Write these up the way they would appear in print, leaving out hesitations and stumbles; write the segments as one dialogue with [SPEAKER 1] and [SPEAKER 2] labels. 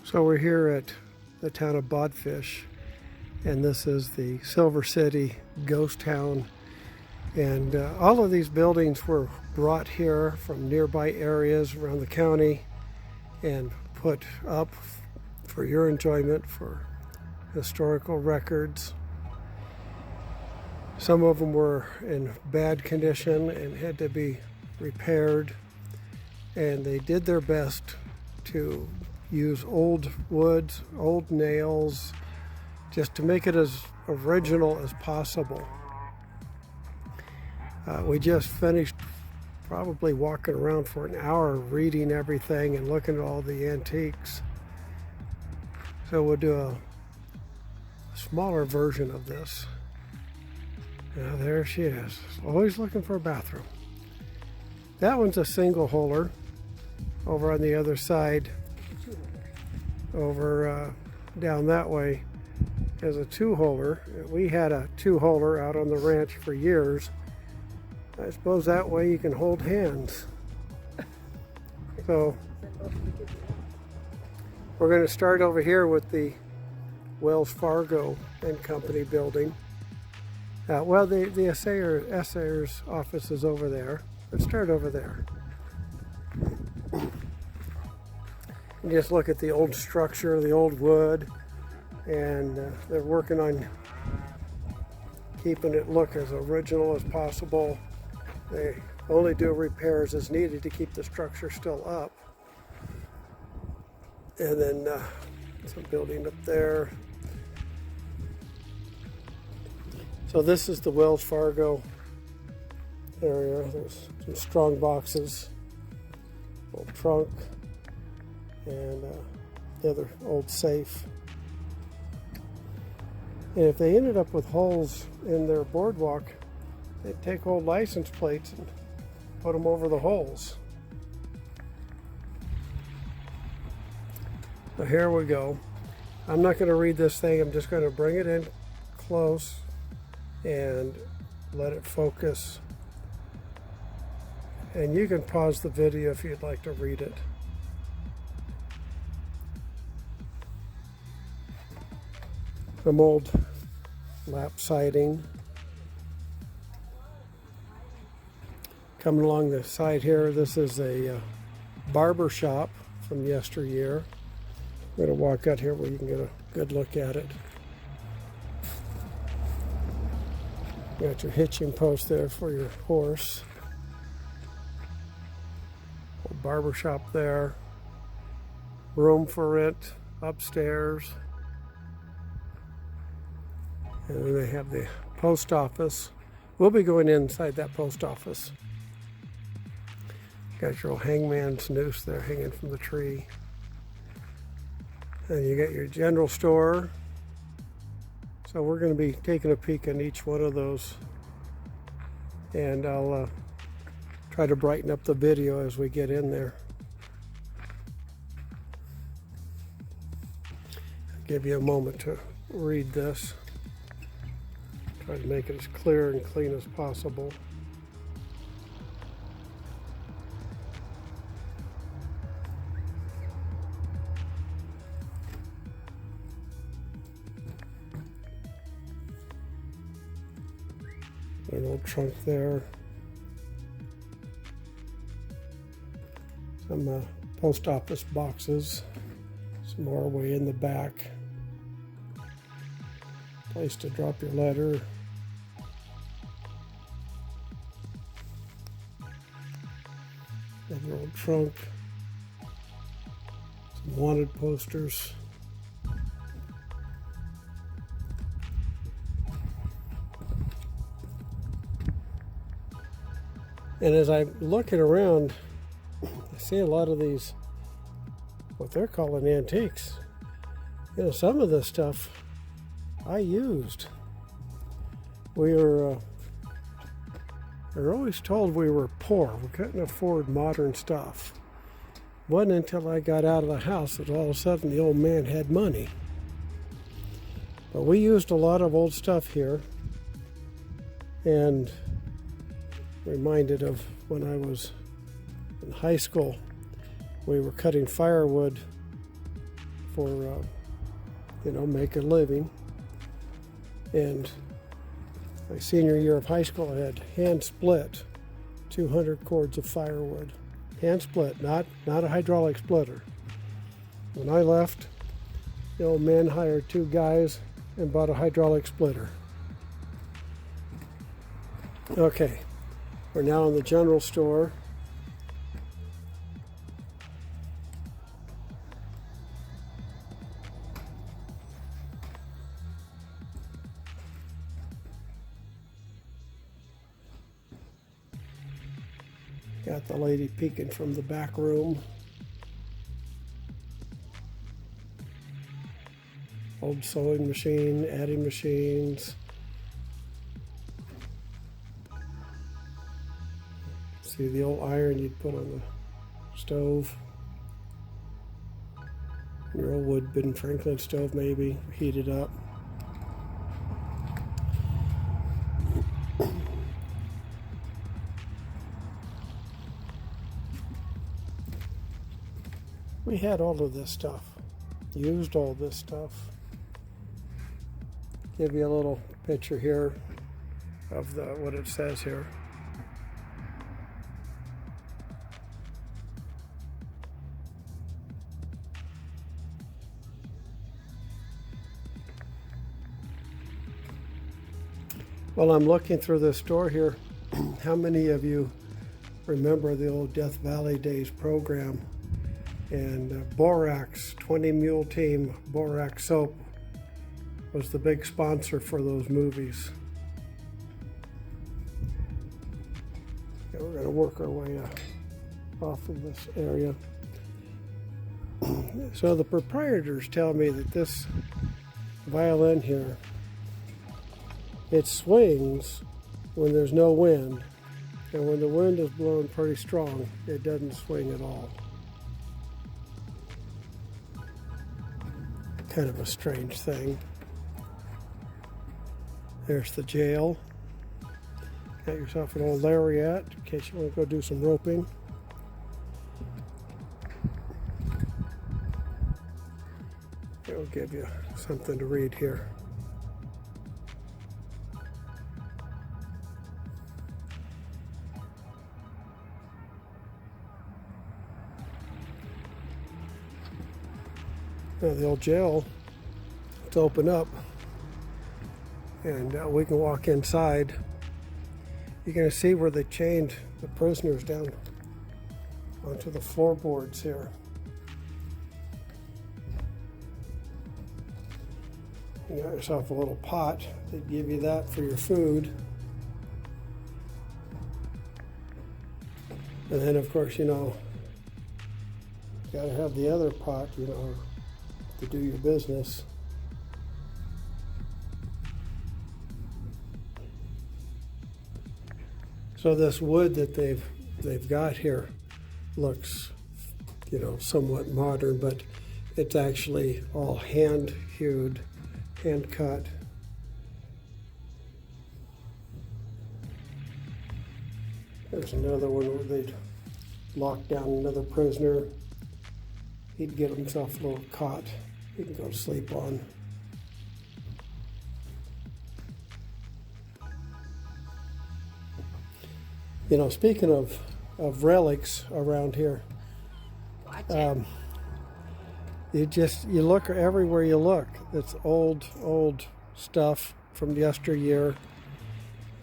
[SPEAKER 1] So we're here at the town of Bodfish, and this is the Silver City ghost town. And all of these buildings were brought here from nearby areas around the county and put up for your enjoyment, for historical records. Some of them were in bad condition and had to be repaired, and they did their best to use old woods, old nails, just to make it as original as possible. We just finished probably walking around for an hour reading everything and looking at all the antiques. So we'll do a smaller version of this. Now there she is, always looking for a bathroom. That one's a single holer. Over on the other side, over down that way, is a two-holer. We had a two-holer out on the ranch for years. I suppose that way you can hold hands. So we're going to start over here with the Wells Fargo and Company building. Well, the assayer's office is over there. Let's start over there. And just look at the old structure, the old wood, and they're working on keeping it look as original as possible. They only do repairs as needed to keep the structure still up. And then some building up there. So this is the Wells Fargo area. There's some strong boxes, old trunk, and the other old safe. And if they ended up with holes in their boardwalk, they'd take old license plates and put them over the holes. So here we go. I'm not going to read this thing. I'm just going to bring it in close and let it focus. And you can pause the video if you'd like to read it. Some old lap siding. Coming along the side here, this is a barber shop from yesteryear. I'm going to walk out here where you can get a good look at it. You got your hitching post there for your horse. Old barber shop there. Room for rent upstairs. And then they have the post office. We'll be going inside that post office. Got your old hangman's noose there hanging from the tree. And you got your general store. So we're going to be taking a peek in each one of those. And I'll try to brighten up the video as we get in there. I'll give you a moment to read this. Try to make it as clear and clean as possible. An old trunk there. Some post office boxes. Some more way in the back. Place to drop your letter. Another old trunk. Some wanted posters. And as I'm looking around, I see a lot of these, what they're calling antiques. You know, some of this stuff I used. We were always told we were poor. We couldn't afford modern stuff. It wasn't until I got out of the house that all of a sudden the old man had money. But we used a lot of old stuff here. And reminded of when I was in high school. We were cutting firewood for, you know, make a living. And my senior year of high school, I had hand split 200 cords of firewood. Hand split, not a hydraulic splitter. When I left, the old man hired 2 guys and bought a hydraulic splitter. Okay, we're now in the general store. Got the lady peeking from the back room. Old sewing machine, adding machines. See the old iron you'd put on the stove. Your old wood Ben Franklin stove, maybe, heat it up. We had all of this stuff, used all this stuff. Give you a little picture here of what it says here. While I'm looking through this store here, how many of you remember the old Death Valley Days program? And Borax, 20 Mule Team Borax Soap was the big sponsor for those movies. Okay, we're going to work our way off of this area. So the proprietors tell me that this violin here, it swings when there's no wind, and when the wind is blowing pretty strong, it doesn't swing at all. Kind of a strange thing. There's the jail. Got yourself an old lariat in case you want to go do some roping. It'll give you something to read here. Now the old jail, it's open up, and we can walk inside. You're going to see where they chained the prisoners down onto the floorboards here. You got yourself a little pot. They give you that for your food. And then, of course, you know, you got to have the other pot, you know, to do your business. So this wood that they've got here looks, you know, somewhat modern, but it's actually all hand hewed, hand cut. There's another one where they'd lock down another prisoner. He'd get himself a little cot he can go to sleep on. You know, speaking of relics around here, you look everywhere you look. It's old stuff from yesteryear.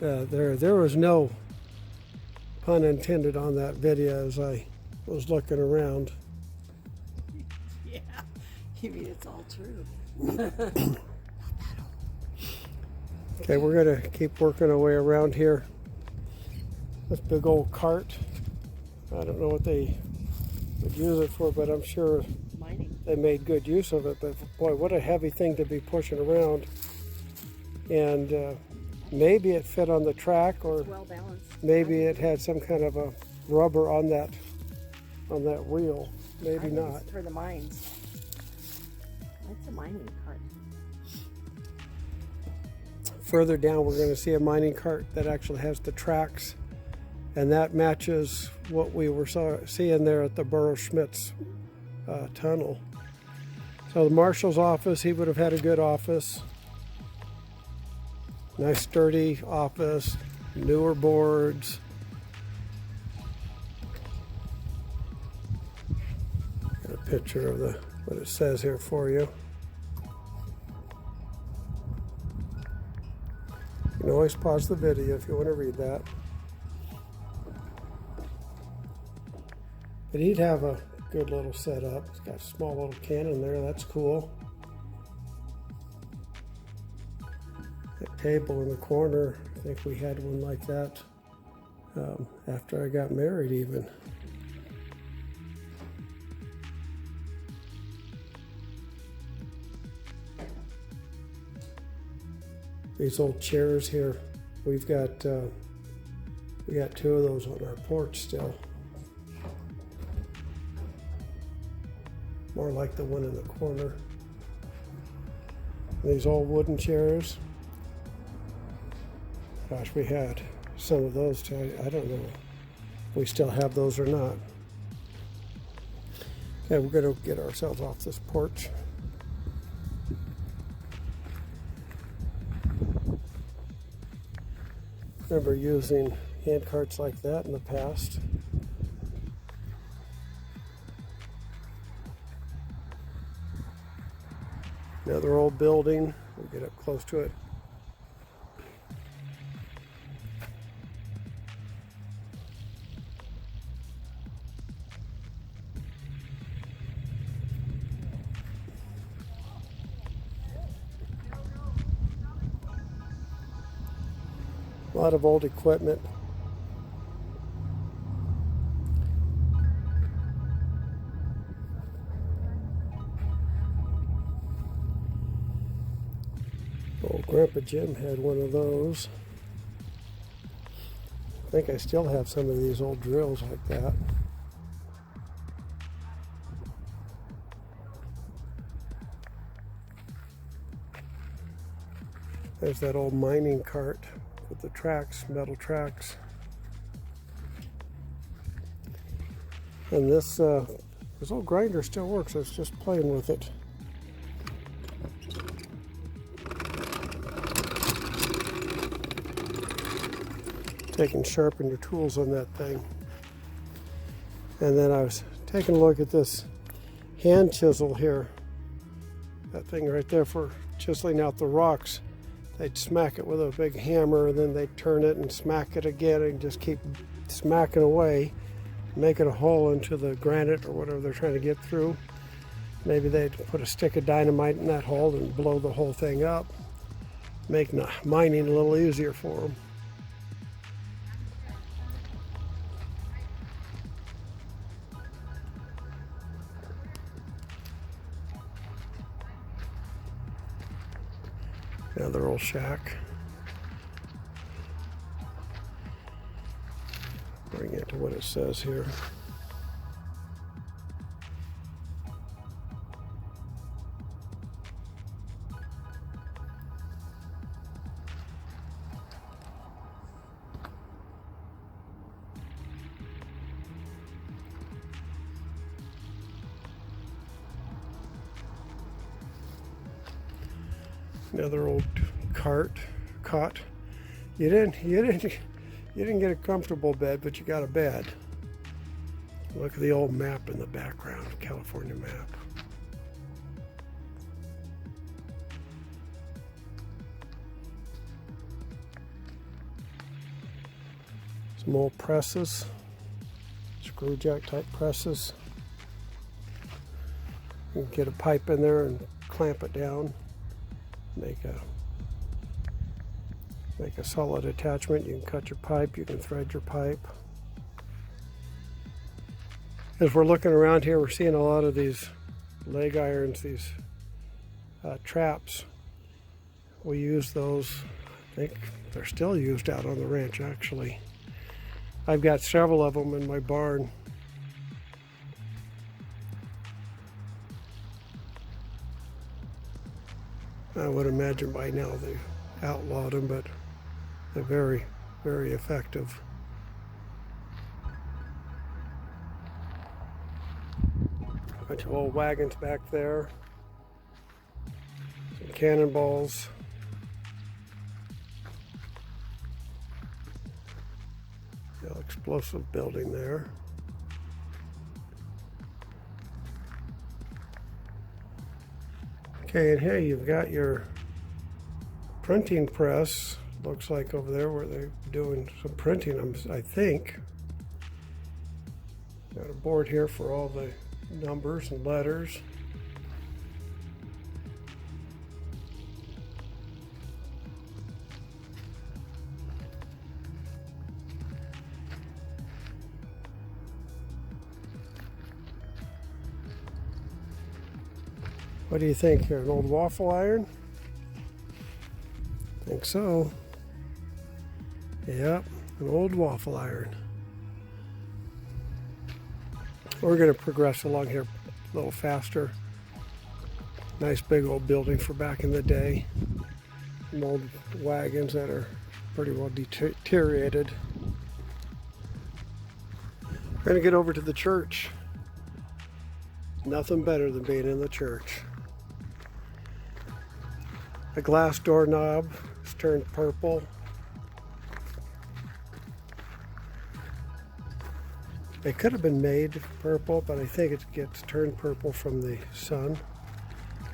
[SPEAKER 1] There was no pun intended on that video as I was looking around.
[SPEAKER 2] Yeah, you mean it's all true.
[SPEAKER 1] Okay, we're gonna keep working our way around here. This big old cart. I don't know what they would use it for, but I'm sure
[SPEAKER 2] Mining.
[SPEAKER 1] they made good use of it. But boy, what a heavy thing to be pushing around. And maybe it fit on the track, or
[SPEAKER 2] Well balanced.
[SPEAKER 1] maybe it had some kind of a rubber on that wheel. Maybe
[SPEAKER 2] I think
[SPEAKER 1] not.
[SPEAKER 2] it's for the mines. It's a mining cart.
[SPEAKER 1] Further down, we're going to see a mining cart that actually has the tracks, and that matches what we were seeing there at the Burrow Schmitz tunnel. So the marshal's office, he would have had a good office. Nice sturdy office, newer boards. Got a picture of what it says here for you. You can always pause the video if you want to read that. But he'd have a good little setup. It's got a small little cannon there, that's cool. That table in the corner, I think we had one like that after I got married even. These old chairs here, we got 2 of those on our porch still. More like the one in the corner. These old wooden chairs. Gosh, we had some of those too. I don't know if we still have those or not. Okay, we're going to get ourselves off this porch. Remember using hand carts like that in the past. Another old building. We'll get up close to it. A lot of old equipment. Old Grandpa Jim had one of those. I think I still have some of these old drills like that. There's that old mining cart with the tracks, metal tracks. And this old grinder still works. I was just playing with it. Take and sharpen your tools on that thing. And then I was taking a look at this hand chisel here. That thing right there for chiseling out the rocks. They'd smack it with a big hammer, and then they'd turn it and smack it again and just keep smacking away, making a hole into the granite or whatever they're trying to get through. Maybe they'd put a stick of dynamite in that hole and blow the whole thing up, make mining a little easier for them. Another old shack. Bring it to what it says here. Another old cot. You didn't get a comfortable bed, but you got a bed. Look at the old map in the background, California map. Some old presses, screw jack type presses. You can get a pipe in there and clamp it down. Make a solid attachment. You can cut your pipe, you can thread your pipe. As we're looking around here, we're seeing a lot of these leg irons, these traps. We use those. I think they're still used out on the ranch, actually. I've got several of them in my barn. I would imagine by now they outlawed them, but they're very, very effective. Bunch of old wagons back there. Cannonballs. Explosive building there. Okay, and here you've got your printing press. Looks like over there where they're doing some printing, I think. Got a board here for all the numbers and letters. What do you think here? An old waffle iron? Think so. Yep, an old waffle iron. We're going to progress along here a little faster. Nice big old building for back in the day. Some old wagons that are pretty well deteriorated. We're going to get over to the church. Nothing better than being in the church. The glass doorknob is turned purple. They could have been made purple, but I think it gets turned purple from the sun.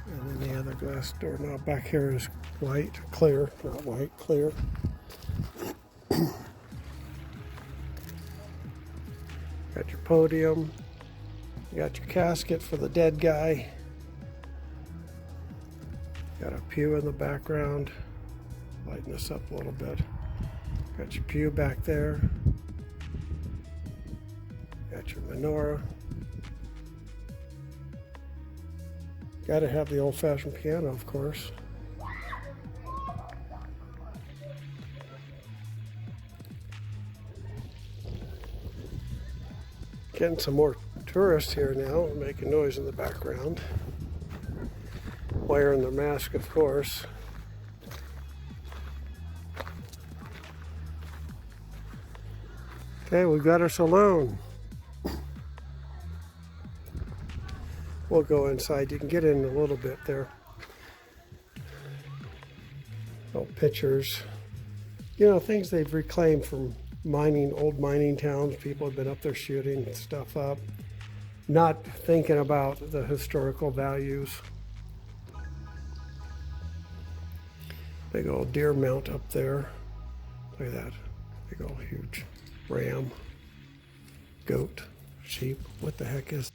[SPEAKER 1] And then the other glass doorknob back here is white, clear, not white, clear. Got your podium. You got your casket for the dead guy. Got a pew in the background. Lighten this up a little bit. Got your pew back there. Got your menorah. Got to have the old-fashioned piano, of course. Getting some more tourists here now, making noise in the background. Wearing their mask, of course. Okay, we've got our saloon. We'll go inside. You can get in a little bit there. Oh, pictures. You know, things they've reclaimed from mining, old mining towns. People have been up there shooting stuff up. Not thinking about the historical values. Big old deer mount up there. Look at that. Big old huge ram, goat, sheep. What the heck is